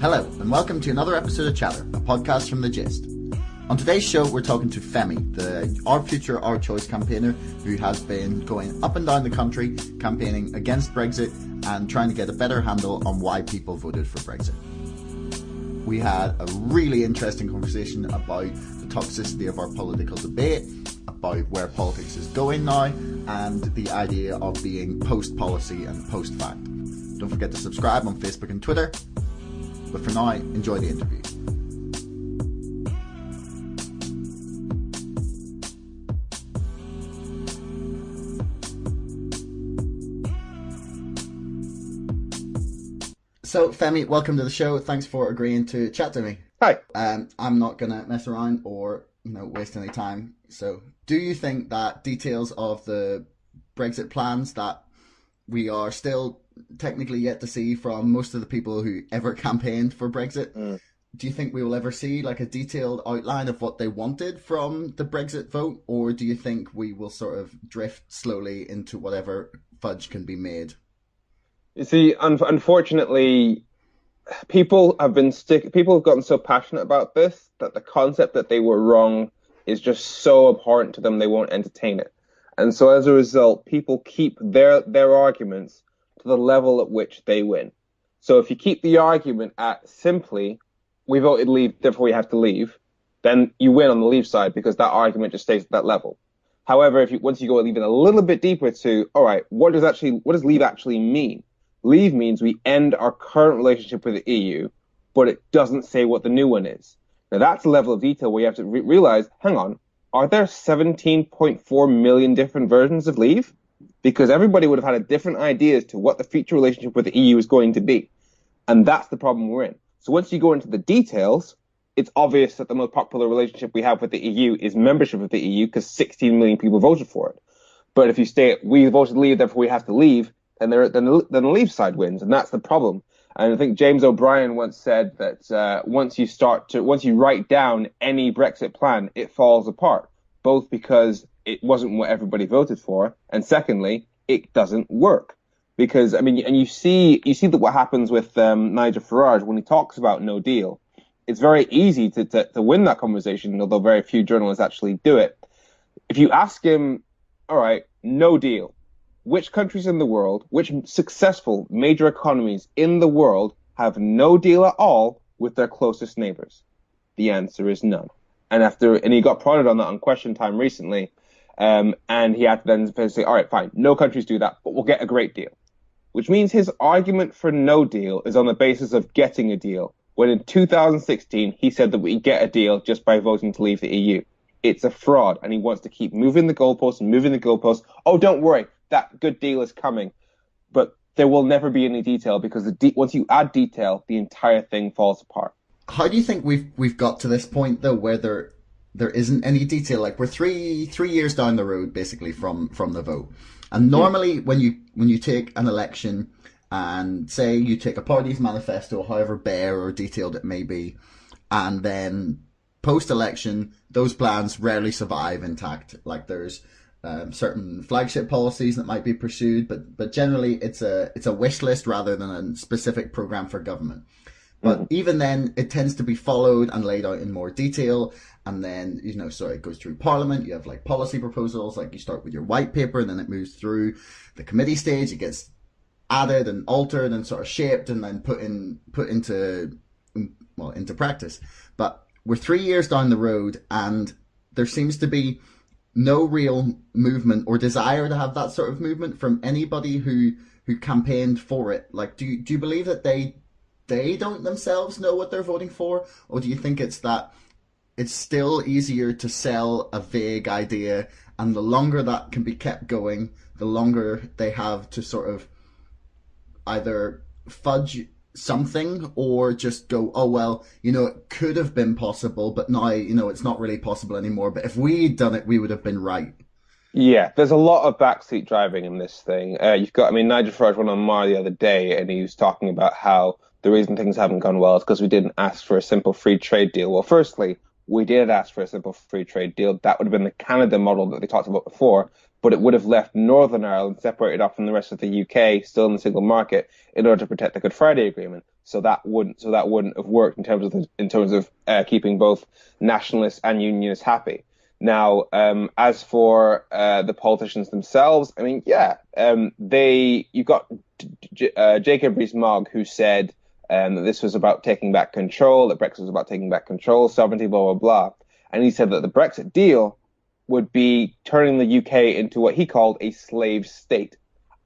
Hello, and welcome to another episode of Chatter, a podcast from The Gist. On today's show, we're talking to Femi, the Our Future, Our Choice campaigner, who has been going up and down the country, campaigning against Brexit and trying to get a better handle on why people voted for Brexit. We had a really interesting conversation about the toxicity of our political debate, about where politics is going now, and the idea of being post-policy and post-fact. Don't forget to subscribe on Facebook and Twitter. But for now, enjoy the interview. So, Femi, welcome to the show. Thanks for agreeing to chat to me. Hi. I'm not going to mess around or waste any time. So, do you think that details of the Brexit plans that we are still technically yet to see from most of the people who ever campaigned for Brexit, do you think we will ever see like a detailed outline of what they wanted from the Brexit vote, or do you think we will sort of drift slowly into whatever fudge can be made? You see, unfortunately, people have gotten so passionate about this that the concept that they were wrong is just so abhorrent to them they won't entertain it. And so as a result, people keep their arguments to the level at which they win. So if you keep the argument at simply, we voted leave, therefore we have to leave, then you win on the leave side because that argument just stays at that level. However, once you go even a little bit deeper to, all right, what does leave actually mean? Leave means we end our current relationship with the EU, but it doesn't say what the new one is. Now that's a level of detail where you have to realize, hang on, are there 17.4 million different versions of leave? Because everybody would have had a different idea as to what the future relationship with the EU is going to be. And that's the problem we're in. So once you go into the details, it's obvious that the most popular relationship we have with the EU is membership of the EU because 16 million people voted for it. But if you stay at, we voted leave, therefore we have to leave, then the leave side wins. And that's the problem. And I think James O'Brien once said that once you write down any Brexit plan, it falls apart, both because it wasn't what everybody voted for, and secondly, it doesn't work. Because, I mean, and you see that what happens with Nigel Farage when he talks about no deal. It's very easy to win that conversation, although very few journalists actually do it. If you ask him, all right, no deal, which countries in the world, which successful major economies in the world have no deal at all with their closest neighbors? The answer is none. And he got prodded on that on Question Time recently, and he had to then say, all right, fine, no countries do that, but we'll get a great deal. Which means his argument for no deal is on the basis of getting a deal, when in 2016 he said that we get a deal just by voting to leave the EU. It's a fraud, and he wants to keep moving the goalposts. Oh, don't worry, that good deal is coming. But there will never be any detail because once you add detail, the entire thing falls apart. How do you think we've got to this point though, where there isn't any detail? Like we're three years down the road basically from the vote, and normally when you take an election and say you take a party's manifesto, however bare or detailed it may be, and then post-election those plans rarely survive intact. Like there's certain flagship policies that might be pursued, but generally it's a wish list rather than a specific program for government. But even then, it tends to be followed and laid out in more detail. And then, so it goes through Parliament. You have like policy proposals, like you start with your white paper and then it moves through the committee stage. It gets added and altered and sort of shaped and then put into practice. But we're 3 years down the road and there seems to be no real movement or desire to have that sort of movement from anybody who campaigned for it. Like, do you believe that they don't themselves know what they're voting for? Or do you think it's that it's still easier to sell a vague idea, and the longer that can be kept going, the longer they have to sort of either fudge something or just go, oh, well, it could have been possible, but now, it's not really possible anymore. But if we'd done it, we would have been right. Yeah, there's a lot of backseat driving in this thing. Nigel Farage went on Mar the other day and he was talking about how the reason things haven't gone well is because we didn't ask for a simple free trade deal. Well, firstly, we did ask for a simple free trade deal. That would have been the Canada model that they talked about before, but it would have left Northern Ireland separated off from the rest of the UK, still in the single market, in order to protect the Good Friday Agreement. so that wouldn't have worked in terms of keeping both nationalists and unionists happy. Now, as for the politicians themselves, I mean, yeah, you've got Jacob Rees-Mogg, who said that this was about taking back control, that Brexit was about taking back control, sovereignty, blah, blah, blah. And he said that the Brexit deal would be turning the UK into what he called a slave state.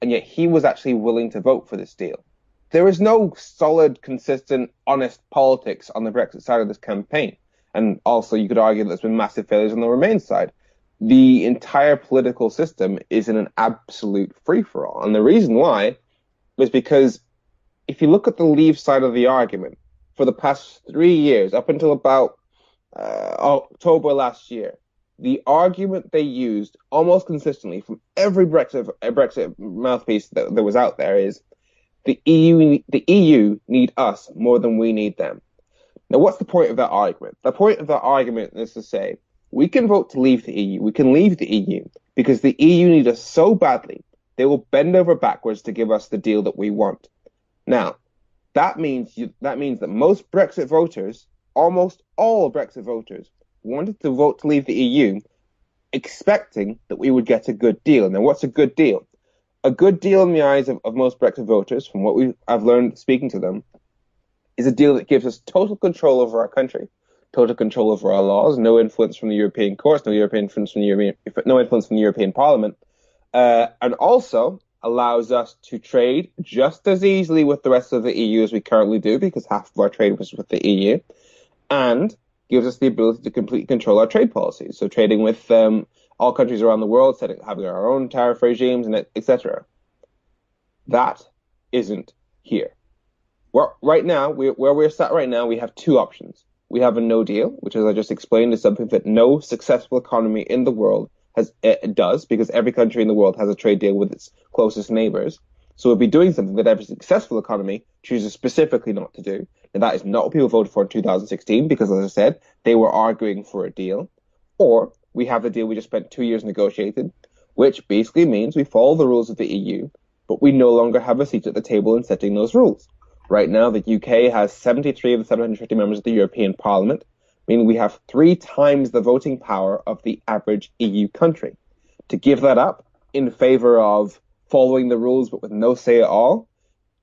And yet he was actually willing to vote for this deal. There is no solid, consistent, honest politics on the Brexit side of this campaign. And also, you could argue that there's been massive failures on the Remain side. The entire political system is in an absolute free-for-all. And the reason why is because if you look at the Leave side of the argument, for the past 3 years, up until about October last year, the argument they used almost consistently from every Brexit mouthpiece that was out there is the EU need us more than we need them. Now, what's the point of that argument? The point of that argument is to say, we can vote to leave the EU. We can leave the EU because the EU need us so badly, they will bend over backwards to give us the deal that we want. Now, that means that most Brexit voters, almost all Brexit voters, wanted to vote to leave the EU, expecting that we would get a good deal. Now, what's a good deal? A good deal in the eyes of most Brexit voters, from what I've learned speaking to them, is a deal that gives us total control over our country, total control over our laws, no influence from the European courts, no influence from the European Parliament, and also allows us to trade just as easily with the rest of the EU as we currently do, because half of our trade was with the EU, and gives us the ability to completely control our trade policies. So trading with all countries around the world, having our own tariff regimes, and etc. That isn't here. Where we're sat right now, we have two options. We have a no deal, which, as I just explained, is something that no successful economy in the world does, because every country in the world has a trade deal with its closest neighbors. So we'll be doing something that every successful economy chooses specifically not to do. And that is not what people voted for in 2016, because, as I said, they were arguing for a deal. Or we have the deal we just spent 2 years negotiating, which basically means we follow the rules of the EU, but we no longer have a seat at the table in setting those rules. Right now, the UK has 73 of the 750 members of the European Parliament, meaning we have 3 times the voting power of the average EU country. To give that up in favour of following the rules but with no say at all,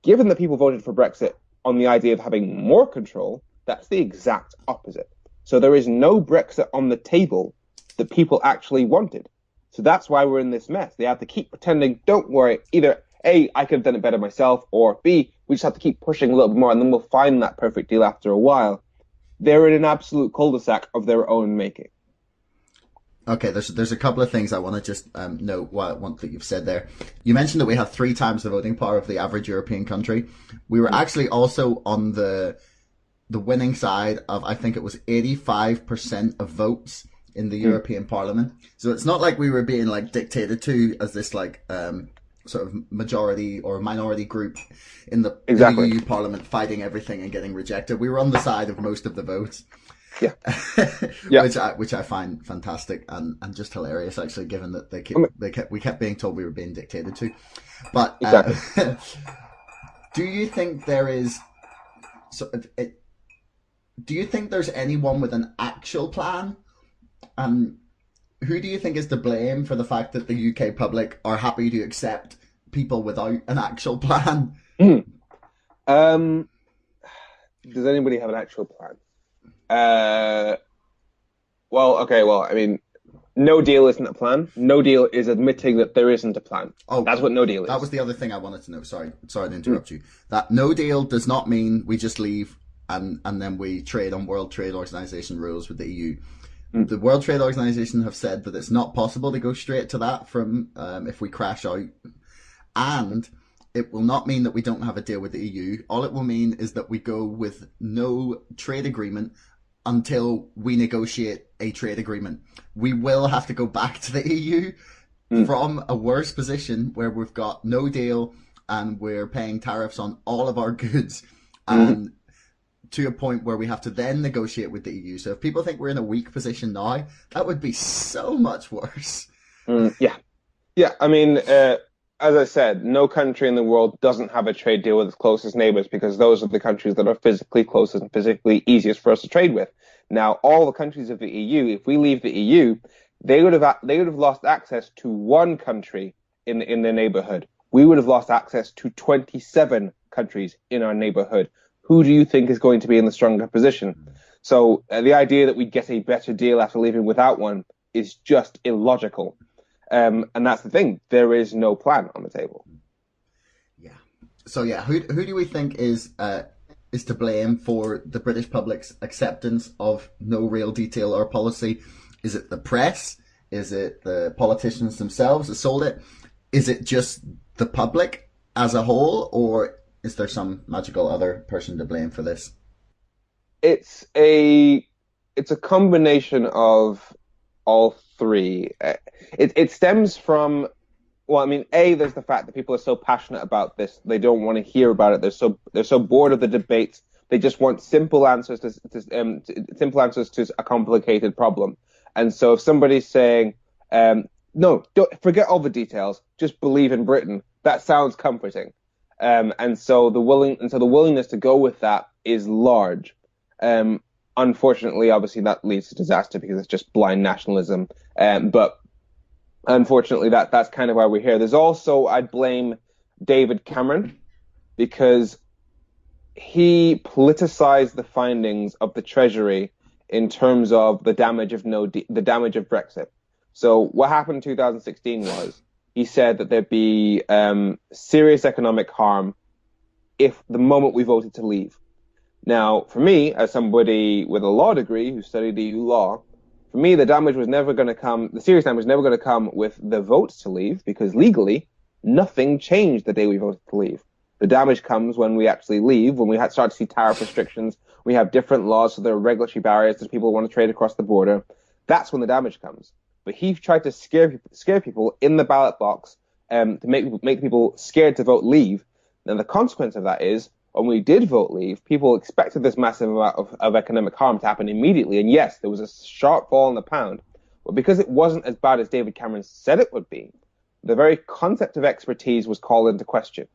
given that people voted for Brexit on the idea of having more control, that's the exact opposite. So there is no Brexit on the table that people actually wanted. So that's why we're in this mess. They have to keep pretending, don't worry, either A, I could have done it better myself, or B, we just have to keep pushing a little bit more and then we'll find that perfect deal after a while. They're in an absolute cul-de-sac of their own making. Okay, there's a couple of things I want to just note one that you've said there. You mentioned that we have 3 times the voting power of the average European country. We were actually also on the winning side of, I think it was 85% of votes in the European Parliament. So it's not like we were being like dictated to as this like sort of majority or minority group in the EU Parliament fighting everything and getting rejected. We were on the side of most of the votes. Yeah. which I find fantastic and just hilarious, actually, given that we kept being told we were being dictated to. But do you think there is do you think there's anyone with an actual plan? And who do you think is to blame for the fact that the UK public are happy to accept people without an actual plan? Does anybody have an actual plan? I mean, no deal isn't a plan. No deal is admitting that there isn't a plan. Oh, that's what no deal is. That was the other thing I wanted to know. Sorry to interrupt you. That no deal does not mean we just leave and then we trade on World Trade Organization rules with the EU. The World Trade Organization have said that it's not possible to go straight to that from if we crash out. And it will not mean that we don't have a deal with the EU. All it will mean is that we go with no trade agreement until we negotiate a trade agreement. We will have to go back to the EU from a worse position where we've got no deal and we're paying tariffs on all of our goods and to a point where we have to then negotiate with the EU. So if people think we're in a weak position now, that would be so much worse. Yeah. I mean, as I said, no country in the world doesn't have a trade deal with its closest neighbors because those are the countries that are physically closest and physically easiest for us to trade with. Now, all the countries of the EU, if we leave the EU, they would have lost access to one country in their neighborhood. We would have lost access to 27 countries in our neighborhood. Who do you think is going to be in the stronger position? So the idea that we get a better deal after leaving without one is just illogical. And that's the thing. There is no plan on the table. Yeah. So yeah, who do we think is to blame for the British public's acceptance of no real detail or policy? Is it the press? Is it the politicians themselves that sold it? Is it just the public as a whole, or is there some magical other person to blame for this? It's a it's a combination of all three. It stems from, well, I mean, there's the fact that people are so passionate about this, they don't want to hear about it. They're so bored of the debates. They just want simple answers to a complicated problem. And so if somebody's saying, no, don't forget all the details, just believe in Britain, that sounds comforting. And so the willingness to go with that is large. Um, Unfortunately, obviously, that leads to disaster because it's just blind nationalism. But unfortunately, that's kind of why we're here. There's also, I'd blame David Cameron because he politicized the findings of the Treasury in terms of the damage of Brexit. So what happened in 2016 was he said that there'd be serious economic harm if the moment we voted to leave. Now, for me, as somebody with a law degree who studied EU law, for me, the serious damage was never going to come with the votes to leave because legally, nothing changed the day we voted to leave. The damage comes when we actually leave, when we start to see tariff restrictions, we have different laws, so there are regulatory barriers to people who want to trade across the border. That's when the damage comes. But he tried to scare people in the ballot box to make people scared to vote leave. And the consequence of that is when we did vote leave, people expected this massive amount of economic harm to happen immediately. And yes, there was a sharp fall in the pound. But because it wasn't as bad as David Cameron said it would be, the very concept of expertise was called into question.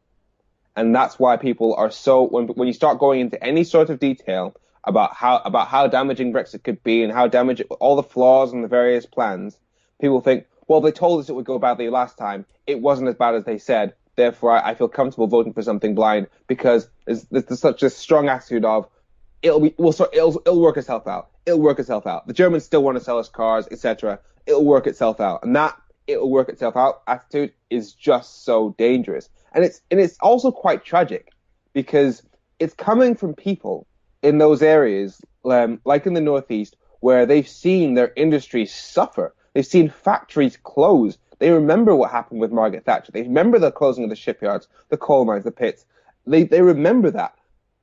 And that's why people are so, when you start going into any sort of detail about how damaging Brexit could be and how damaging all the flaws and the various plans, people think, well, they told us it would go badly last time. It wasn't as bad as they said. Therefore, I feel comfortable voting for something blind because there's such a strong attitude of it'll work itself out. It'll work itself out. The Germans still want to sell us cars, etc. It'll work itself out, and that it'll work itself out attitude is just so dangerous, and it's also quite tragic because it's coming from people in those areas, like in the Northeast, where they've seen their industries suffer. They've seen factories close. They remember what happened with Margaret Thatcher. They remember the closing of the shipyards, the coal mines, the pits. They remember that.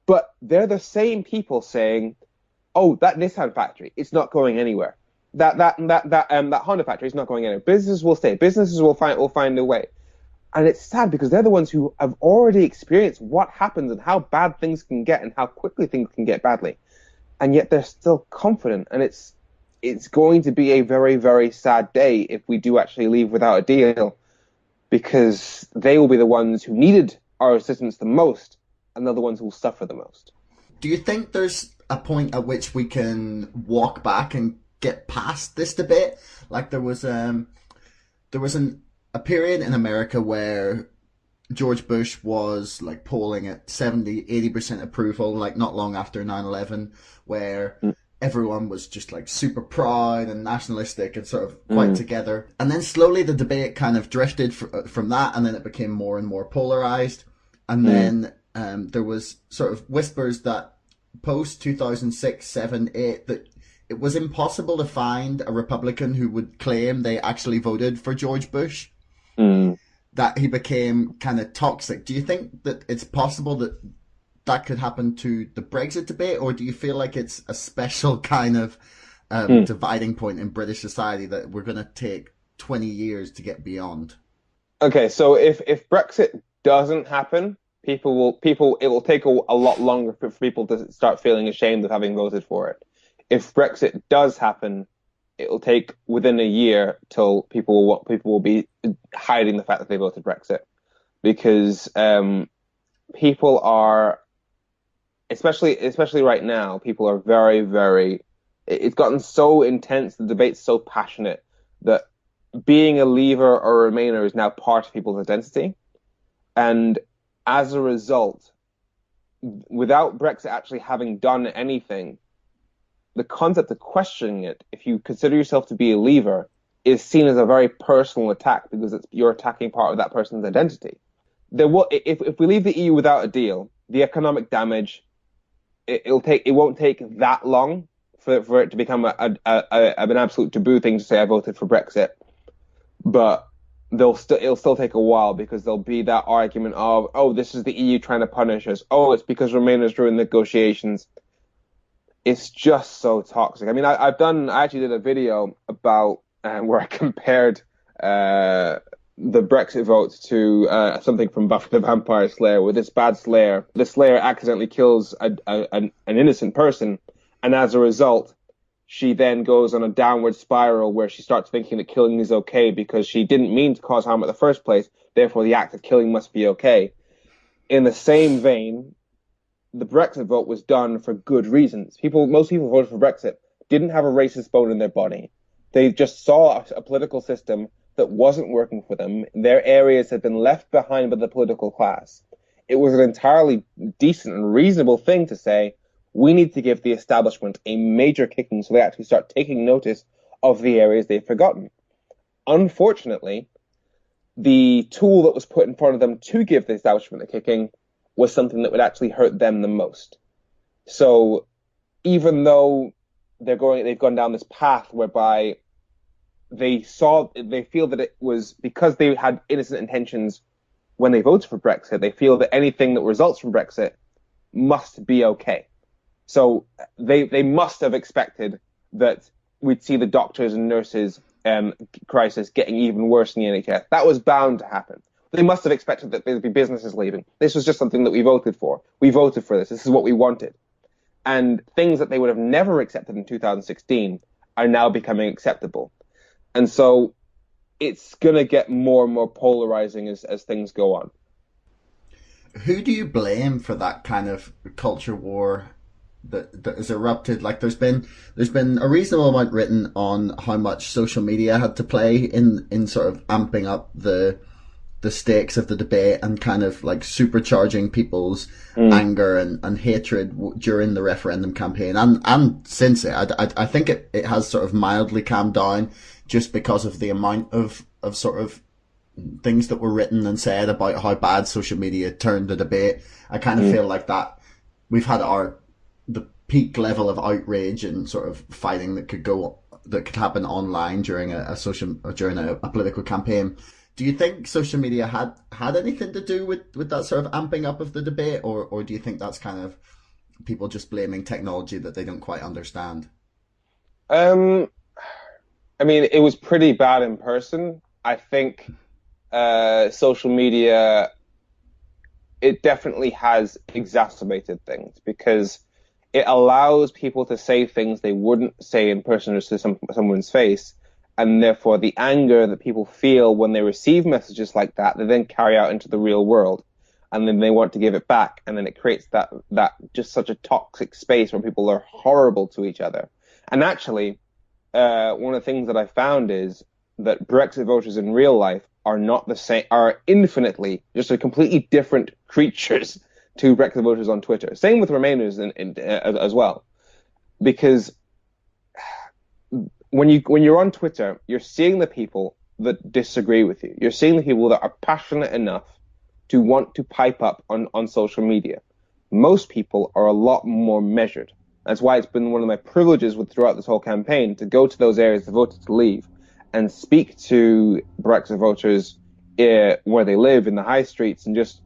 But they're the same people saying, "Oh, that Nissan factory, it's not going anywhere. That Honda factory is not going anywhere. Businesses will stay. Businesses will find a way." And it's sad because they're the ones who have already experienced what happens and how bad things can get and how quickly things can get badly. And yet they're still confident. And it's going to be a very, very sad day if we do actually leave without a deal because they will be the ones who needed our assistance the most and they're the ones who will suffer the most. Do you think there's a point at which we can walk back and get past this debate? Like there was a period in America where George Bush was like polling at 70-80% approval, like not long after 9/11, where everyone was just like super proud and nationalistic and sort of quite together. And then slowly the debate kind of drifted from that, and then it became more and more polarized. And then there was sort of whispers that post 2006, 7, 8, that it was impossible to find a Republican who would claim they actually voted for George Bush. That he became kind of toxic. Do you think that it's possible that that could happen to the Brexit debate, or do you feel like it's a special kind of dividing point in British society that we're going to take 20 years to get beyond? Okay, so if Brexit doesn't happen, it will take a lot longer for people to start feeling ashamed of having voted for it. If Brexit does happen, it'll take within a year till people will be hiding the fact that they voted Brexit, because people are, especially right now, people are very, very. It's gotten so intense, the debate's so passionate that being a leaver or a remainer is now part of people's identity, and as a result, without Brexit actually having done anything, the concept of questioning it, if you consider yourself to be a leaver, is seen as a very personal attack, because you're attacking part of that person's identity. If we leave the EU without a deal, the economic damage, it won't take that long for it to become an absolute taboo thing to say I voted for Brexit, but it'll still take a while, because there'll be that argument of, oh, this is the EU trying to punish us. Oh, it's because Remainers ruined negotiations. It's just so toxic. I mean, I actually did a video about where I compared the Brexit vote to something from Buffy the Vampire Slayer, where this bad Slayer, the Slayer accidentally kills an innocent person, and as a result, she then goes on a downward spiral where she starts thinking that killing is okay because she didn't mean to cause harm in the first place. Therefore, the act of killing must be okay. In the same vein, the Brexit vote was done for good reasons. Most people voted for Brexit didn't have a racist bone in their body. They just saw a political system that wasn't working for them. Their areas had been left behind by the political class. It was an entirely decent and reasonable thing to say, we need to give the establishment a major kicking so they actually start taking notice of the areas they've forgotten. Unfortunately, the tool that was put in front of them to give the establishment a kicking was something that would actually hurt them the most. So even though they've gone down this path whereby they feel that it was because they had innocent intentions when they voted for Brexit, they feel that anything that results from Brexit must be okay. So they must have expected that we'd see the doctors and nurses crisis getting even worse in the NHS. That was bound to happen. They must have expected that there'd be businesses leaving. This was just something that we voted for. We voted for this. This is what we wanted. And things that they would have never accepted in 2016 are now becoming acceptable. And so it's going to get more and more polarizing as things go on. Who do you blame for that kind of culture war that has erupted? Like there's been a reasonable amount written on how much social media had to play in sort of amping up the stakes of the debate and kind of like supercharging people's anger and hatred during the referendum campaign and since it. I think it has sort of mildly calmed down just because of the amount of sort of things that were written and said about how bad social media turned the debate. I kind of feel like that we've had the peak level of outrage and sort of fighting that could happen online during during a political campaign. Do you think social media had anything to do with that sort of amping up of the debate, or do you think that's kind of people just blaming technology that they don't quite understand? I mean, it was pretty bad in person. I think social media, it definitely has exacerbated things because it allows people to say things they wouldn't say in person or to someone's face. And therefore, the anger that people feel when they receive messages like that, they then carry out into the real world. And then they want to give it back. And then it creates that just such a toxic space where people are horrible to each other. And actually, one of the things that I found is that Brexit voters in real life are not the same, are infinitely just a completely different creatures to Brexit voters on Twitter. Same with Remainers as well. Because when you're on Twitter, you're seeing the people that disagree with you. You're seeing the people that are passionate enough to want to pipe up on social media. Most people are a lot more measured. That's why it's been one of my privileges throughout this whole campaign to go to those areas the voters to leave and speak to Brexit voters where they live in the high streets and just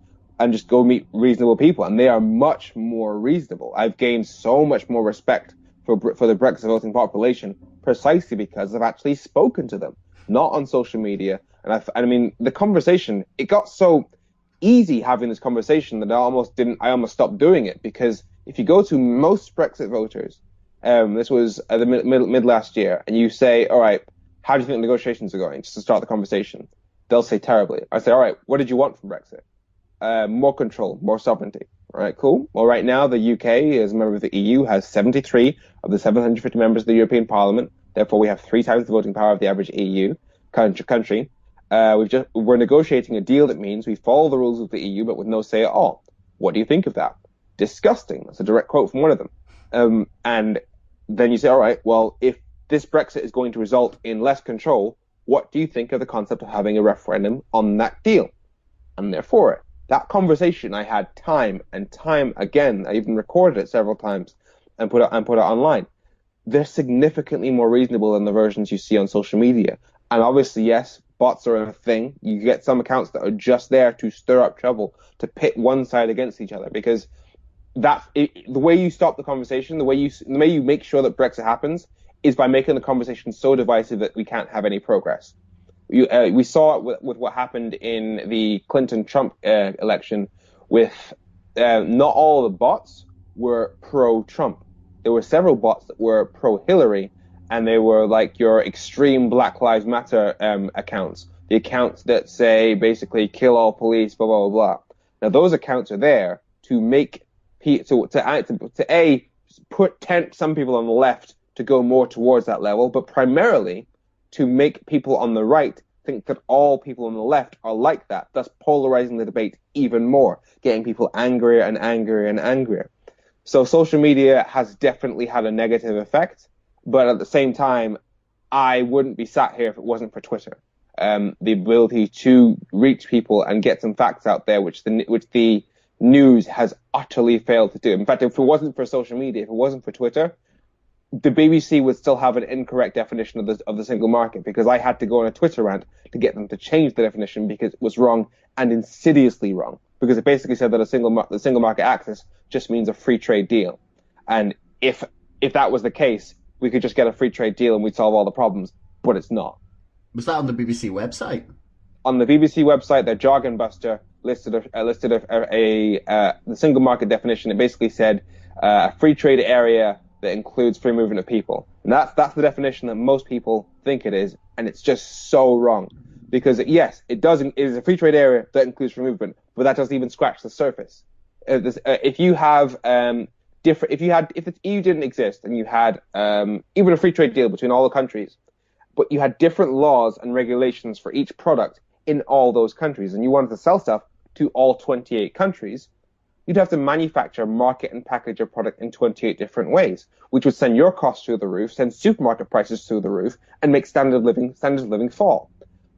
go meet reasonable people. And they are much more reasonable. I've gained so much more respect for the Brexit voting population precisely because I've actually spoken to them, not on social media. And I mean, the conversation, it got so easy having this conversation that I almost stopped doing it, because if you go to most Brexit voters, This was at the mid last year, and you say, all right, how do you think negotiations are going? Just to start the conversation. They'll say terribly. I say, all right, what did you want from Brexit? More control, more sovereignty. All right, cool. Well, right now, the UK, as a member of the EU, has 73 of the 750 members of the European Parliament. Therefore, we have 3 times the voting power of the average EU country. We're negotiating a deal that means we follow the rules of the EU, but with no say at all. What do you think of that? Disgusting. That's a direct quote from one of them. And then you say, all right, well, if this Brexit is going to result in less control, what do you think of the concept of having a referendum on that deal? And therefore, that conversation I had time and time again. I even recorded it several times and put it online. They're significantly more reasonable than the versions you see on social media. And obviously, yes, bots are a thing. You get some accounts that are just there to stir up trouble, to pit one side against each other, because the way you stop the conversation, the way you make sure that Brexit happens, is by making the conversation so divisive that we can't have any progress. We saw it with what happened in the Clinton-Trump election. With not all the bots were pro-Trump. There were several bots that were pro-Hillary, and they were like your extreme Black Lives Matter accounts, the accounts that say basically kill all police, blah blah blah. Now those accounts are there to make tempt some people on the left to go more towards that level, but primarily to make people on the right think that all people on the left are like that, thus polarizing the debate even more, getting people angrier and angrier and angrier. So social media has definitely had a negative effect, but at the same time, I wouldn't be sat here if it wasn't for Twitter. The ability to reach people and get some facts out there, which the news has utterly failed to do. In fact, if it wasn't for social media, if it wasn't for Twitter, the BBC would still have an incorrect definition of the single market, because I had to go on a Twitter rant to get them to change the definition because it was wrong and insidiously wrong. Because it basically said that the single market access just means a free trade deal, and if that was the case, we could just get a free trade deal and we'd solve all the problems. But it's not. Was that on the BBC website? On the BBC website, their jargon buster listed the single market definition. It basically said a free trade area that includes free movement of people. And that's the definition that most people think it is, and it's just so wrong. Because yes, it is a free trade area that includes free movement, but that doesn't even scratch the surface. If the EU didn't exist and you had even a free trade deal between all the countries, but you had different laws and regulations for each product in all those countries, and you wanted to sell stuff to all 28 countries, you'd have to manufacture, market, and package your product in 28 different ways, which would send your costs through the roof, send supermarket prices through the roof, and make standards of living fall.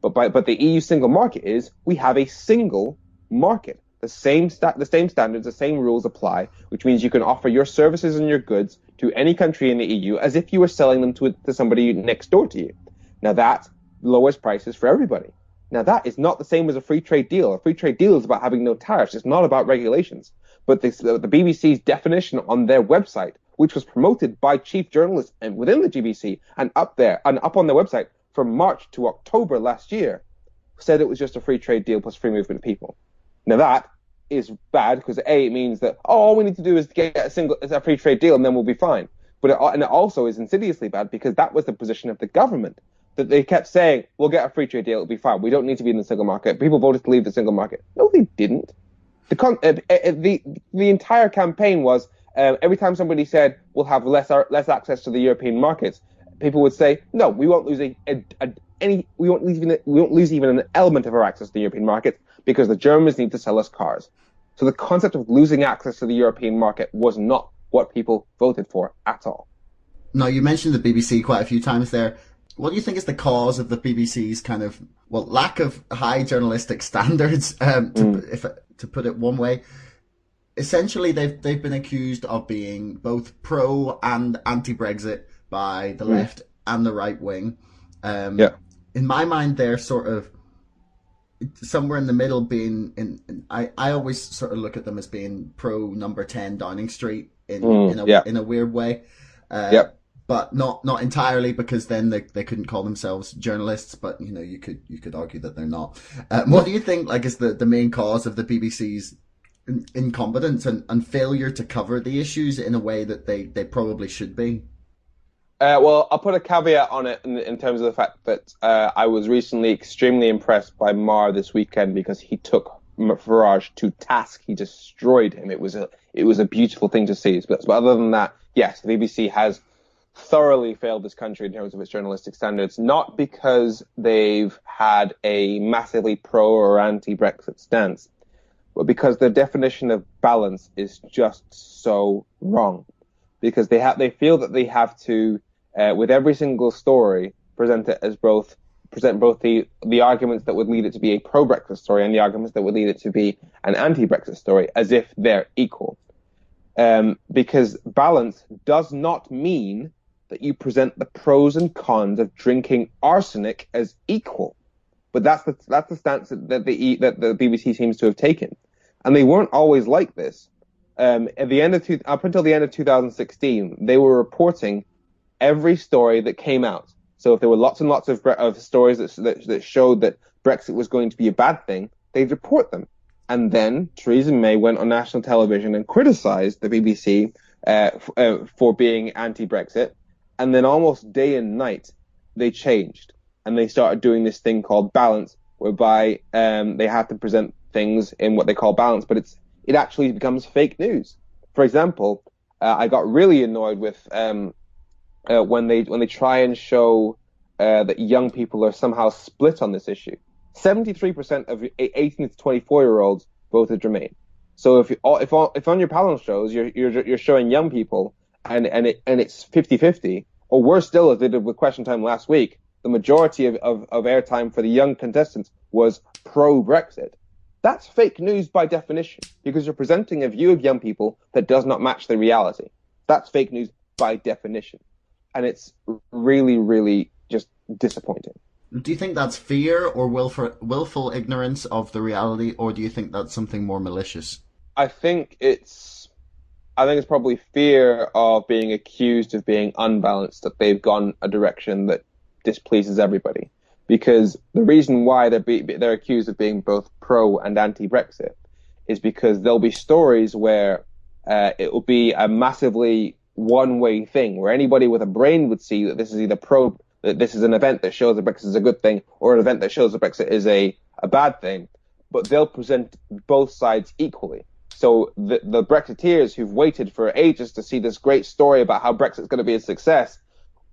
But the EU single market is, we have a single market. The same standards, the same rules apply, which means you can offer your services and your goods to any country in the EU as if you were selling them to somebody next door to you. Now that lowers prices for everybody. Now that is not the same as a free trade deal. A free trade deal is about having no tariffs. It's not about regulations. But the BBC's definition on their website, which was promoted by chief journalists and within the GBC and up on their website from March to October last year, said it was just a free trade deal plus free movement of people. Now that is bad because it means that all we need to do is get a free trade deal and then we'll be fine. But it also is insidiously bad because that was the position of the government, that they kept saying, we'll get a free trade deal, it'll be fine. We don't need to be in the single market. People voted to leave the single market. No, they didn't. The entire campaign was every time somebody said we'll have less access to the European markets, people would say, no, we won't lose we won't lose even an element of our access to the European market because the Germans need to sell us cars. So the concept of losing access to the European market was not what people voted for at all. Now, you mentioned the BBC quite a few times there. What do you think is the cause of the BBC's kind of, lack of high journalistic standards, to put it one way? Essentially, they've been accused of being both pro and anti-Brexit by the left and the right wing. In my mind, they're sort of somewhere in the middle, I always sort of look at them as being pro number 10 Downing Street in a weird way. But not entirely, because then they couldn't call themselves journalists, but you could argue that they're not. What do you think is the main cause of the BBC's incompetence and failure to cover the issues in a way that they probably should be? Well, I'll put a caveat on it in terms of the fact that I was recently extremely impressed by Mar this weekend because he took Farage to task. He destroyed him. It was a beautiful thing to see. But other than that, yes, the BBC has thoroughly failed this country in terms of its journalistic standards, not because they've had a massively pro or anti-Brexit stance, but because their definition of balance is just so wrong. Because they feel that they have to, with every single story, present both the arguments that would lead it to be a pro-Brexit story and the arguments that would lead it to be an anti-Brexit story, as if they're equal. Because balance does not mean that you present the pros and cons of drinking arsenic as equal. But that's the stance that the BBC seems to have taken, and they weren't always like this. At the end of up until the end of 2016, they were reporting every story that came out. So if there were lots and lots of stories that showed that Brexit was going to be a bad thing, they'd report them. And then Theresa May went on national television and criticised the BBC for being anti-Brexit. And then almost day and night, they changed. And they started doing this thing called balance, whereby they have to present things in what they call balance, but it actually becomes fake news. For example, I got really annoyed with when they try and show that young people are somehow split on this issue. 73% of 18 to 24-year-olds voted Remain. So if on your panel shows you're showing young people and it's 50-50, or worse still, as they did with Question Time last week, the majority of airtime for the young contestants was pro-Brexit. That's fake news by definition, because you're presenting a view of young people that does not match the reality. That's fake news by definition. And it's really, really just disappointing. Do you think that's fear or willful ignorance of the reality, or do you think that's something more malicious? I think it's probably fear of being accused of being unbalanced, that they've gone a direction that displeases everybody. Because the reason why they're accused of being both pro and anti-Brexit is because there'll be stories where it will be a massively one-way thing, where anybody with a brain would see that this is either that this is an event that shows that Brexit is a good thing, or an event that shows that Brexit is a bad thing, but they'll present both sides equally. So the Brexiteers who've waited for ages to see this great story about how Brexit's going to be a success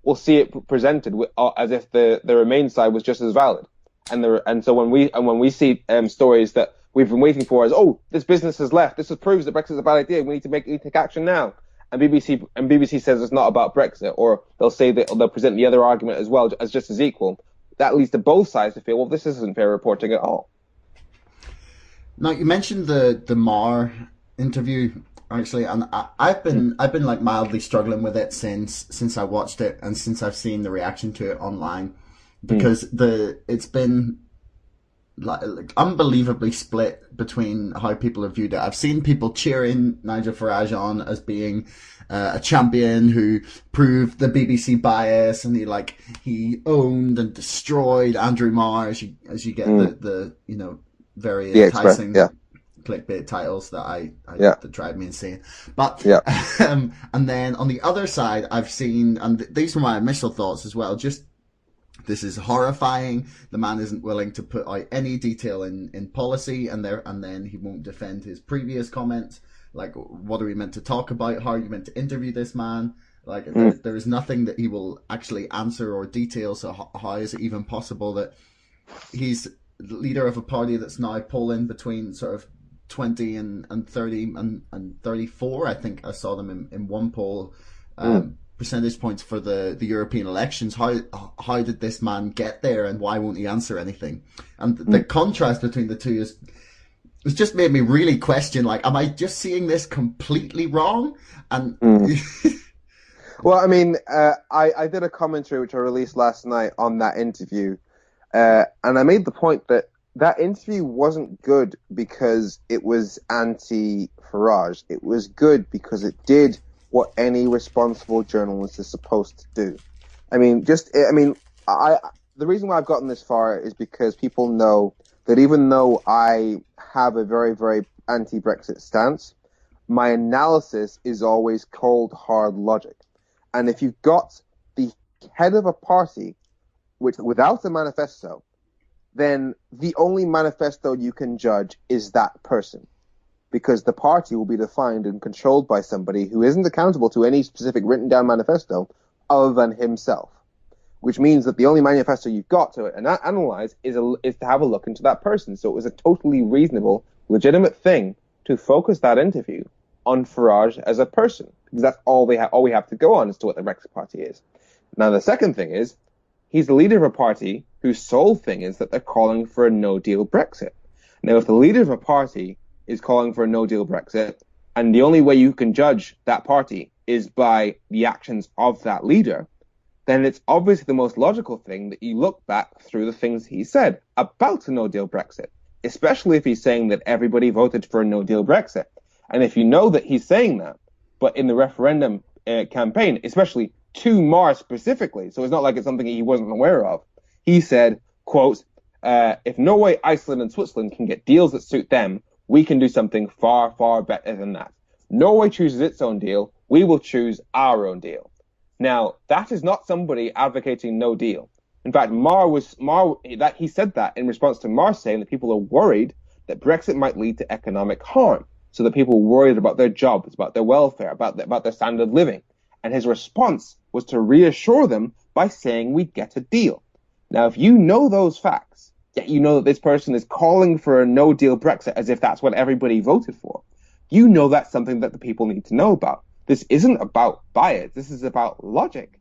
will see it presented as if the Remain side was just as valid. And so when we see stories that we've been waiting for as, oh, this business has left, this proves that Brexit is a bad idea, we need to take action now. And BBC says it's not about Brexit, or they'll say that they'll present the other argument as well as just as equal. That leads to both sides to feel, well, this isn't fair reporting at all. Now, you mentioned the Mar interview, actually, and I've been like mildly struggling with it since I watched it and since I've seen the reaction to it online, because it's been like unbelievably split between how people have viewed it. I've seen people cheering Nigel Farage on as being a champion who proved the BBC bias, and he owned and destroyed Andrew Marr, as you get the very enticing clickbait titles that drive me insane. But and then on the other side, I've seen, and these were my initial thoughts as well, just this is horrifying. The man isn't willing to put out any detail in policy, and then he won't defend his previous comments. Like, what are we meant to talk about? How are you meant to interview this man? Like, there is nothing that he will actually answer or detail. So how is it even possible that he's the leader of a party that's now polling between sort of 20 and 30 and 34? I think I saw them in one poll. Percentage points for the European elections. How did this man get there, and why won't he answer anything? And the contrast between the two it's just made me really question, like, am I just seeing this completely wrong? And well, I mean, I did a commentary which I released last night on that interview, and I made the point that interview wasn't good because it was anti-Farage. It was good because it did what any responsible journalist is supposed to do. The reason why I've gotten this far is because people know that even though I have a very, very anti-Brexit stance, my analysis is always cold, hard logic. And if you've got the head of a party without a manifesto, then the only manifesto you can judge is that person, because the party will be defined and controlled by somebody who isn't accountable to any specific written down manifesto other than himself. Which means that the only manifesto you've got to analyze is to have a look into that person. So it was a totally reasonable, legitimate thing to focus that interview on Farage as a person, because that's all we have to go on as to what the Brexit Party is. Now, the second thing is, he's the leader of a party whose sole thing is that they're calling for a no-deal Brexit. Now, if the leader of a party is calling for a no-deal Brexit, and the only way you can judge that party is by the actions of that leader, then it's obviously the most logical thing that you look back through the things he said about a no-deal Brexit, especially if he's saying that everybody voted for a no-deal Brexit. And if you know that he's saying that, but in the referendum campaign, especially to Mar specifically, so it's not like it's something he wasn't aware of, he said, quote, if Norway, Iceland, and Switzerland can get deals that suit them, we can do something far, far better than that. Norway chooses its own deal, we will choose our own deal. Now, that is not somebody advocating no deal. In fact, he said that in response to Mar saying that people are worried that Brexit might lead to economic harm. So that people are worried about their jobs, about their welfare, about their standard of living. And his response was to reassure them by saying we'd get a deal. Now, if you know those facts, yet you know that this person is calling for a no-deal Brexit as if that's what everybody voted for, you know that's something that the people need to know about. This isn't about bias. This is about logic.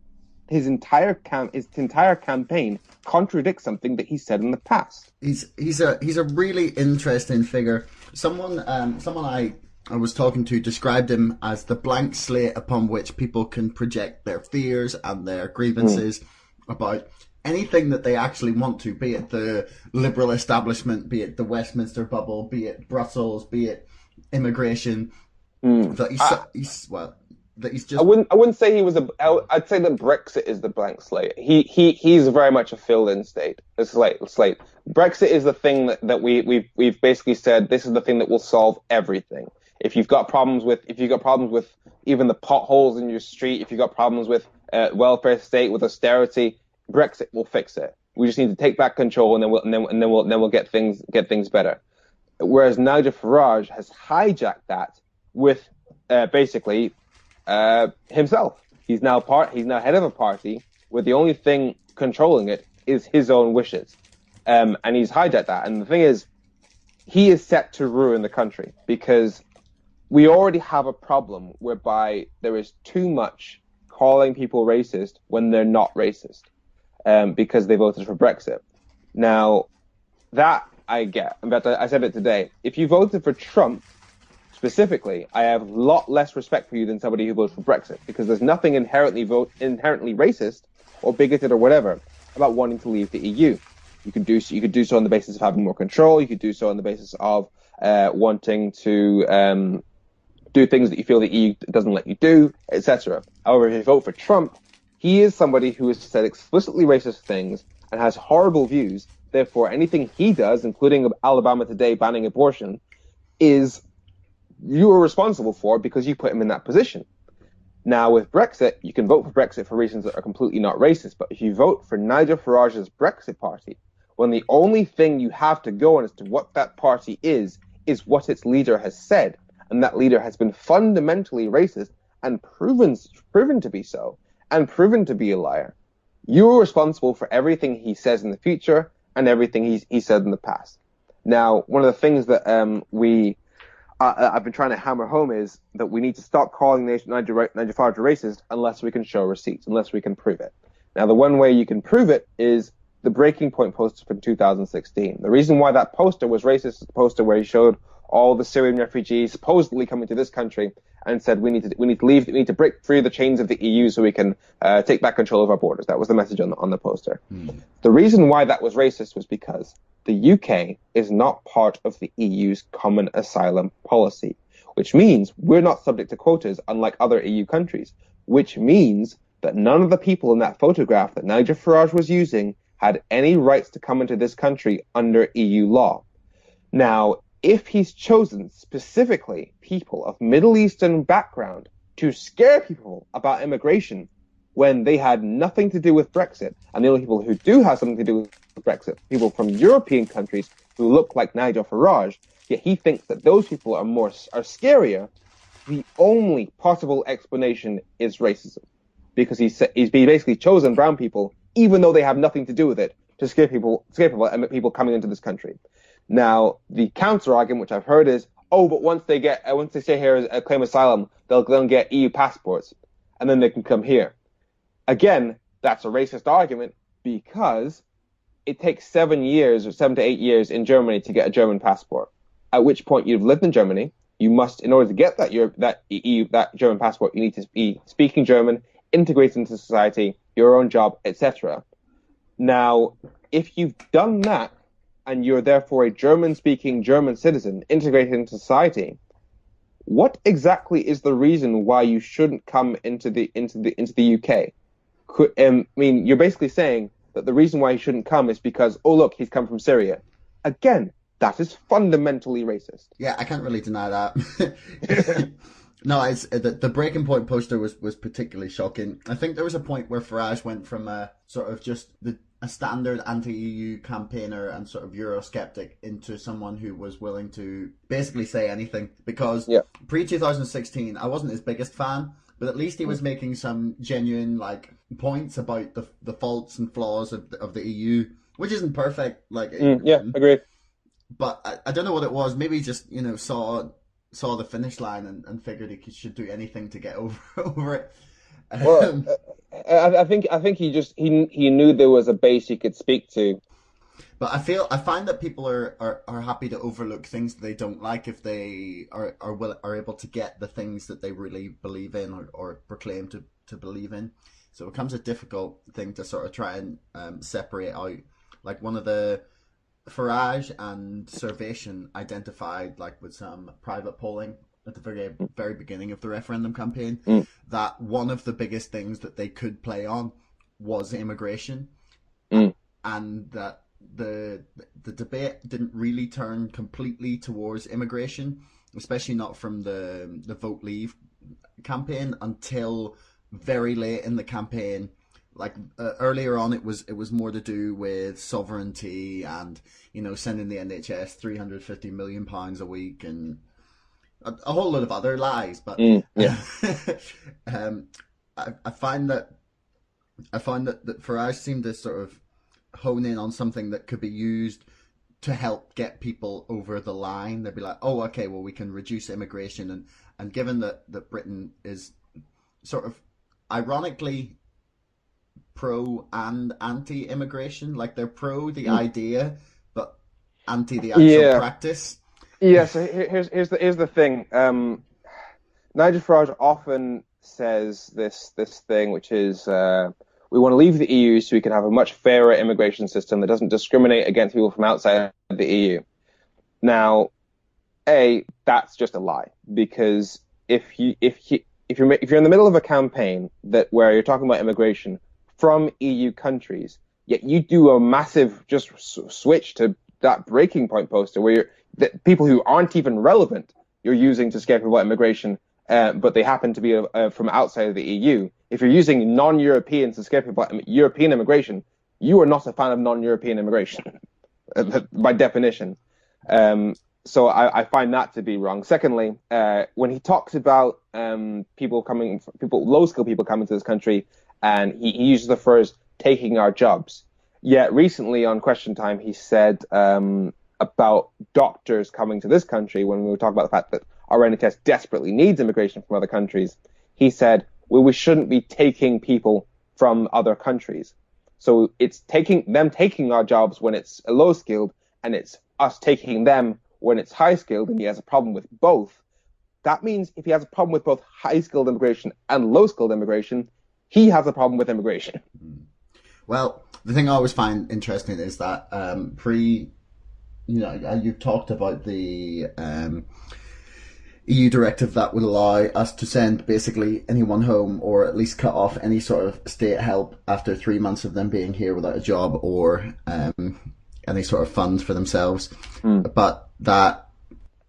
His entire campaign contradicts something that he said in the past. He's a really interesting figure. Someone I was talking to described him as the blank slate upon which people can project their fears and their grievances about anything that they actually want to, be it the liberal establishment, be it the Westminster bubble, be it Brussels, be it immigration. That he's just. I wouldn't say he was I'd say that Brexit is the blank slate. He's very much a filled-in state. A slate. Brexit is the thing that we've basically said this is the thing that will solve everything. If you've got problems with even the potholes in your street, if you've got problems with welfare state, with austerity, Brexit will fix it. We just need to take back control, and then we'll get things better. Whereas Nigel Farage has hijacked that with basically himself. He's now head of a party where the only thing controlling it is his own wishes, and he's hijacked that. And the thing is, he is set to ruin the country because we already have a problem whereby there is too much calling people racist when they're not racist, because they voted for Brexit. Now, that I get. In fact, I said it today. If you voted for Trump, specifically, I have a lot less respect for you than somebody who votes for Brexit, because there's nothing inherently racist or bigoted or whatever about wanting to leave the EU. You could do so on the basis of having more control. You could do so on the basis of wanting to do things that you feel the EU doesn't let you do, etc. However, if you vote for Trump, he is somebody who has said explicitly racist things and has horrible views. Therefore, anything he does, including Alabama today banning abortion, is you are responsible for because you put him in that position. Now, with Brexit, you can vote for Brexit for reasons that are completely not racist, but if you vote for Nigel Farage's Brexit party, when the only thing you have to go on as to what that party is what its leader has said, and that leader has been fundamentally racist and proven to be so, and proven to be a liar, you are responsible for everything he says in the future and everything he said in the past. Now, one of the things that I've been trying to hammer home is that we need to stop calling Nigel Farage racist unless we can show receipts, unless we can prove it. Now, the one way you can prove it is the Breaking Point poster from 2016. The reason why that poster was racist is the poster where he showed all the Syrian refugees supposedly coming to this country and said we need to leave, we need to break free the chains of the EU so we can take back control of our borders. That was the message on the poster. The reason why that was racist was because the UK is not part of the EU's common asylum policy, which means we're not subject to quotas unlike other EU countries, which means that none of the people in that photograph that Nigel Farage was using had any rights to come into this country under EU law. Now, if he's chosen specifically people of Middle Eastern background to scare people about immigration, when they had nothing to do with Brexit. And the only people who do have something to do with Brexit, people from European countries who look like Nigel Farage, yet he thinks that those people are scarier. The only possible explanation is racism, because he's basically chosen brown people, even though they have nothing to do with it, to scare people coming into this country. Now, the counter argument, which I've heard, is, oh, but once they stay here and claim asylum, they'll then get EU passports, and then they can come here. Again, that's a racist argument, because it takes 7 to 8 years in Germany to get a German passport. At which point you've lived in Germany. You must, in order to get that German passport, you need to be speaking German, integrated into society, your own job, etc. Now, if you've done that, and you're therefore a German-speaking German citizen integrated into society, what exactly is the reason why you shouldn't come into the UK? You're basically saying that the reason why he shouldn't come is because, oh look, he's come from Syria. Again, that is fundamentally racist. Yeah, I can't really deny that. No, it's the Breaking Point poster was particularly shocking. I think there was a point where Farage went from a sort of just a standard anti-EU campaigner and sort of Eurosceptic into someone who was willing to basically say anything. Because pre-2016, I wasn't his biggest fan, but at least he was making some genuine points about the faults and flaws of the EU, which isn't perfect. Agreed. But I don't know what it was. Maybe he just saw the finish line and figured he should do anything to get over it. Well, I think he knew there was a base he could speak to. But I find that people are happy to overlook things they don't like if they are able to get the things that they really believe in or proclaim to believe in. So it becomes a difficult thing to sort of try and separate out. Like one of the Farage and Servation identified, with some private polling at the very, very beginning of the referendum campaign, that one of the biggest things that they could play on was immigration, and that the debate didn't really turn completely towards immigration, especially not from the Vote Leave campaign until very late in the campaign. Earlier on, it was more to do with sovereignty and sending the NHS £350 million a week and a whole lot of other lies. But I find that Farage seemed to sort of hone in on something that could be used to help get people over the line. They'd be like, oh, okay, well, we can reduce immigration, and given that Britain is sort of ironically pro and anti-immigration, they're pro the idea but anti the actual practice. Yeah, so here's the thing. Nigel Farage often says this thing, which is we want to leave the EU so we can have a much fairer immigration system that doesn't discriminate against people from outside the EU. Now, that's just a lie, because if you're in the middle of a campaign where you're talking about immigration from EU countries, yet you do a massive just switch to that Breaking Point poster where people who aren't even relevant you're using to scare people about immigration, but they happen to be from outside of the EU. If you're using non-Europeans to scare people about European immigration, you are not a fan of non-European immigration by definition. So I find that to be wrong. Secondly, when he talks about low-skilled people coming to this country, and he uses the phrase taking our jobs. Yet recently on Question Time, he said about doctors coming to this country, when we were talking about the fact that our NHS desperately needs immigration from other countries, he said, well, we shouldn't be taking people from other countries. So it's them taking our jobs when it's low-skilled, and it's us taking them when it's high-skilled, and he has a problem with both. That means if he has a problem with both high-skilled immigration and low-skilled immigration, he has a problem with immigration. Well, the thing I always find interesting is that you've talked about the EU directive that would allow us to send basically anyone home, or at least cut off any sort of state help after 3 months of them being here without a job or any sort of funds for themselves. But that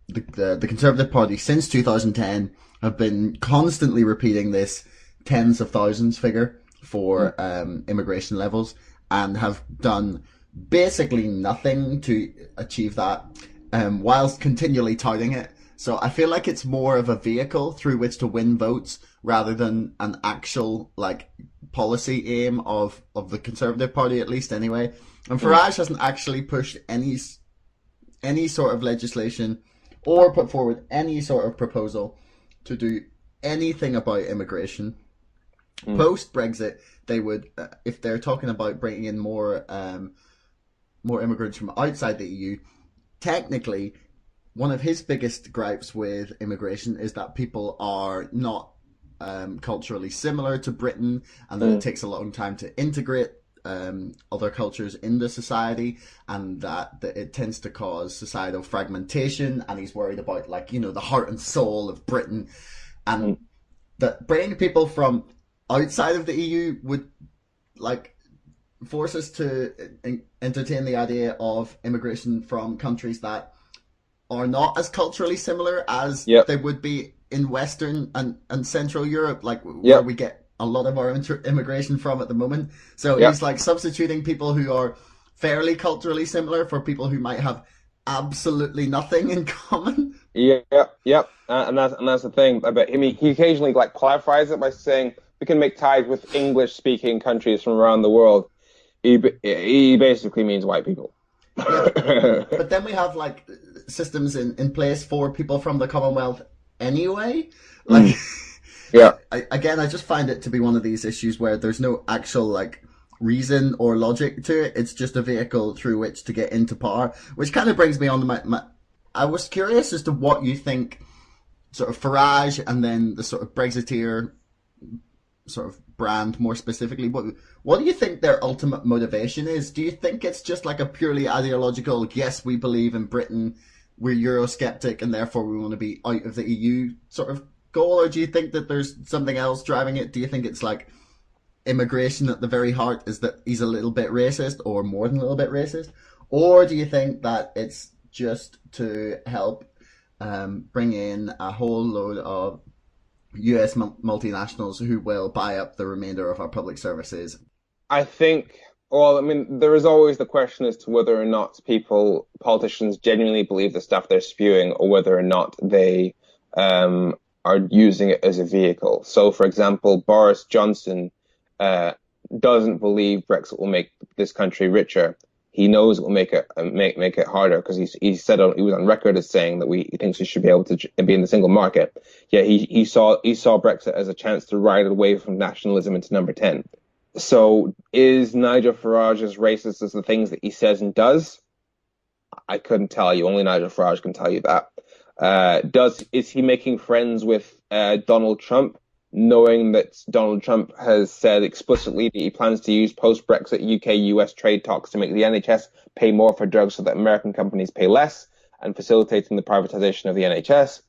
the Conservative Party since 2010 have been constantly repeating this tens of thousands figure for immigration levels and have done basically nothing to achieve that, whilst continually touting it. So I feel like it's more of a vehicle through which to win votes rather than an actual like policy aim of the Conservative Party, at least anyway. And Farage hasn't actually pushed any sort of legislation or put forward any sort of proposal to do anything about immigration. Post Brexit, they would, if they're talking about bringing in more immigrants from outside the EU, technically, one of his biggest gripes with immigration is that people are not culturally similar to Britain, and that it takes a long time to integrate other cultures into society, and that it tends to cause societal fragmentation. And he's worried about, like, you know, the heart and soul of Britain, and that bringing people from outside of the EU would like force us to entertain the idea of immigration from countries that are not as culturally similar as they would be in Western and Central Europe, like where we get a lot of our immigration from at the moment. So he's like substituting people who are fairly culturally similar for people who might have absolutely nothing in common. And that's the thing. But I mean, he occasionally like clarifies it by saying we can make ties with English-speaking countries from around the world. He basically means white people. But then we have like systems in place for people from the Commonwealth anyway. Like, I just find it to be one of these issues where there's no actual like reason or logic to it. It's just a vehicle through which to get into power, which kind of brings me on to my I was curious as to what you think sort of Farage and then the sort of Brexiteer sort of brand more specifically. What do you think their ultimate motivation is? Do you think it's just like a purely ideological, yes, we believe in Britain, we're Eurosceptic, and therefore we want to be out of the EU sort of goal? Or do you think that there's something else driving it? Do you think it's like immigration at the very heart is that he's a little bit racist, or more than a little bit racist? Or do you think that it's just to help bring in a whole load of US multinationals who will buy up the remainder of our public services? I think, well, I mean, there is always the question as to whether or not politicians genuinely believe the stuff they're spewing, or whether or not they are using it as a vehicle. So, for example, Boris Johnson doesn't believe Brexit will make this country richer. He knows it will make it harder, because he was on record as saying that he thinks we should be able to be in the single market. Yeah, he saw Brexit as a chance to ride away from nationalism into number 10. So is Nigel Farage as racist as the things that he says and does? I couldn't tell you. Only Nigel Farage can tell you that. Is he making friends with Donald Trump, knowing that Donald Trump has said explicitly that he plans to use post-Brexit UK-US trade talks to make the NHS pay more for drugs so that American companies pay less, and facilitating the privatization of the NHS?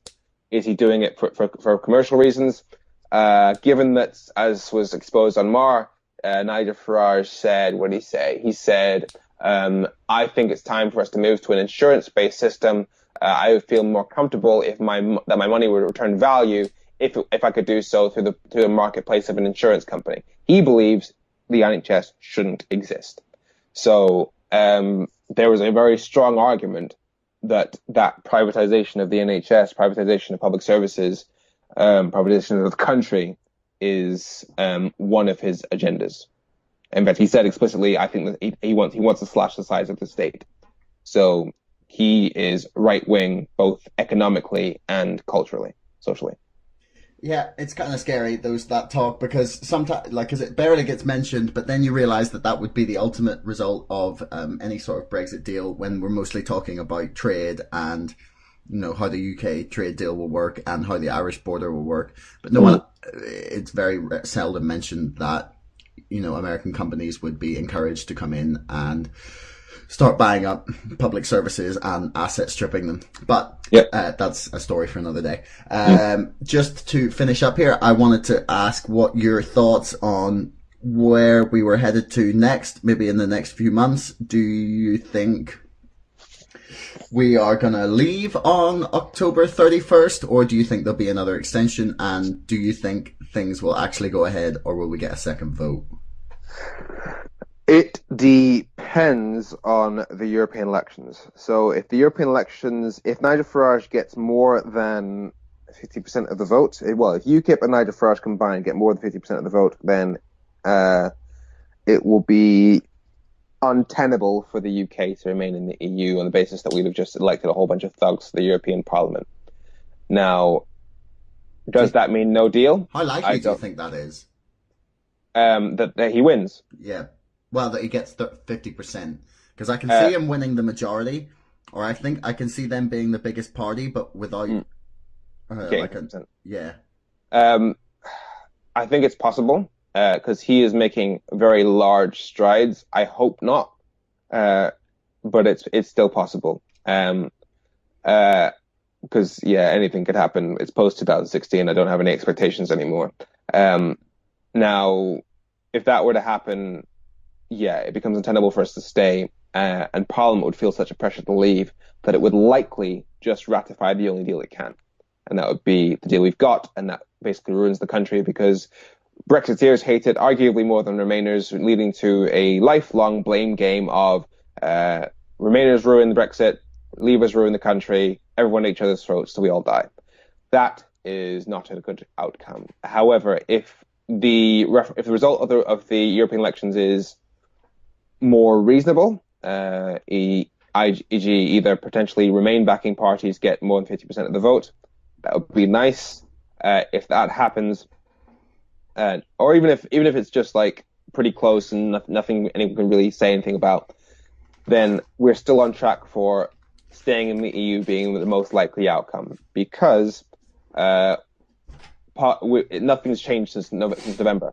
Is he doing it for commercial reasons? Given that, as was exposed on Mar, Nigel Farage said, what did he say? He said, I think it's time for us to move to an insurance-based system. I would feel more comfortable that my money would return value if I could do so through the marketplace of an insurance company. He believes the NHS shouldn't exist. So there was a very strong argument that privatization of the NHS, privatization of public services, privatization of the country is one of his agendas. In fact, he said explicitly, I think that he wants to slash the size of the state. So he is right-wing, both economically and culturally, socially. Yeah, it's kind of scary, that talk, because sometimes, like, 'cause it barely gets mentioned, but then you realise that would be the ultimate result of any sort of Brexit deal, when we're mostly talking about trade and, you know, how the UK trade deal will work and how the Irish border will work. But it's very seldom mentioned that, you know, American companies would be encouraged to come in and start buying up public services and asset stripping them. But that's a story for another day. Just to finish up here, I wanted to ask what your thoughts on where we were headed to next, maybe in the next few months. Do you think we are going to leave on October 31st, or do you think there'll be another extension? And do you think things will actually go ahead, or will we get a second vote? It depends on the European elections. So if the European elections, if Nigel Farage gets more than 50% of the vote, well, if UKIP and Nigel Farage combined get more than 50% of the vote, then it will be untenable for the UK to remain in the EU on the basis that we'd have just elected a whole bunch of thugs to the European Parliament. Now, does that mean no deal? How likely do you think that is? That he wins. Yeah. Well, that he gets 50%. Because I can see him winning the majority, or I think I can see them being the biggest party, but without... yeah. I think it's possible, because he is making very large strides. I hope not, but it's still possible. Because, anything could happen. It's post-2016. I don't have any expectations anymore. Now, if that were to happen... it becomes untenable for us to stay, and Parliament would feel such a pressure to leave that it would likely just ratify the only deal it can. And that would be the deal we've got, and that basically ruins the country because Brexiteers hate it arguably more than Remainers, leading to a lifelong blame game of Remainers ruin Brexit, Leavers ruin the country, everyone at each other's throats, so we all die. That is not a good outcome. However, if the result of the European elections is more reasonable, e.g. either potentially Remain backing parties get more than 50% of the vote, that would be nice. If that happens, or even if it's just like pretty close and nothing anyone can really say anything about, then we're still on track for staying in the EU being the most likely outcome, because nothing's changed since November.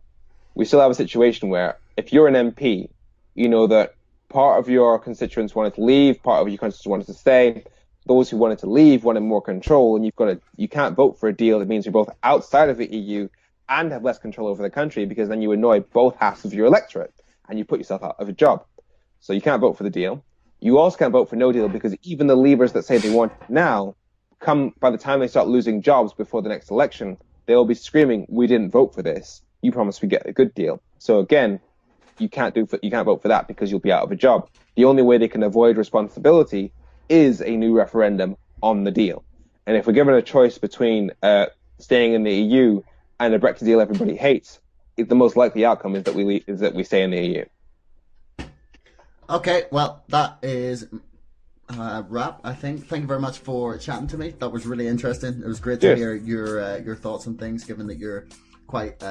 We still have a situation where if you're an MP, you know that part of your constituents wanted to leave, part of your constituents wanted to stay. Those who wanted to leave wanted more control, and you can't vote for a deal that means you're both outside of the EU and have less control over the country, because then you annoy both halves of your electorate and you put yourself out of a job. So you can't vote for the deal. You also can't vote for no deal, because even the Leavers that say they want it now, by the time they start losing jobs before the next election, they'll be screaming, "We didn't vote for this. You promised we get a good deal." So again, you can't vote for that because you'll be out of a job. The only way they can avoid responsibility is a new referendum on the deal. And if we're given a choice between staying in the EU and a Brexit deal everybody hates, the most likely outcome is that we stay in the EU. Okay, well, that is a wrap, I think. Thank you very much for chatting to me. That was really interesting. It was great to hear your thoughts on things, given that you're quite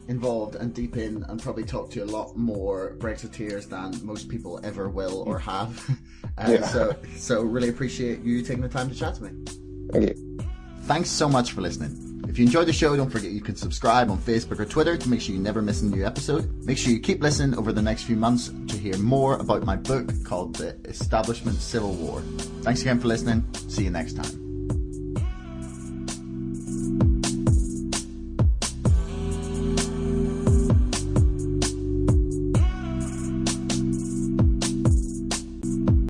involved and deep in, and probably talk to a lot more Brexiteers than most people ever will or have. So really appreciate you taking the time to chat to me. Thank you. Thanks so much for listening. If you enjoyed the show, don't forget you can subscribe on Facebook or Twitter to make sure you never miss a new episode. Make sure you keep listening over the next few months to hear more about my book called The Establishment Civil War. Thanks again for listening. See you next time.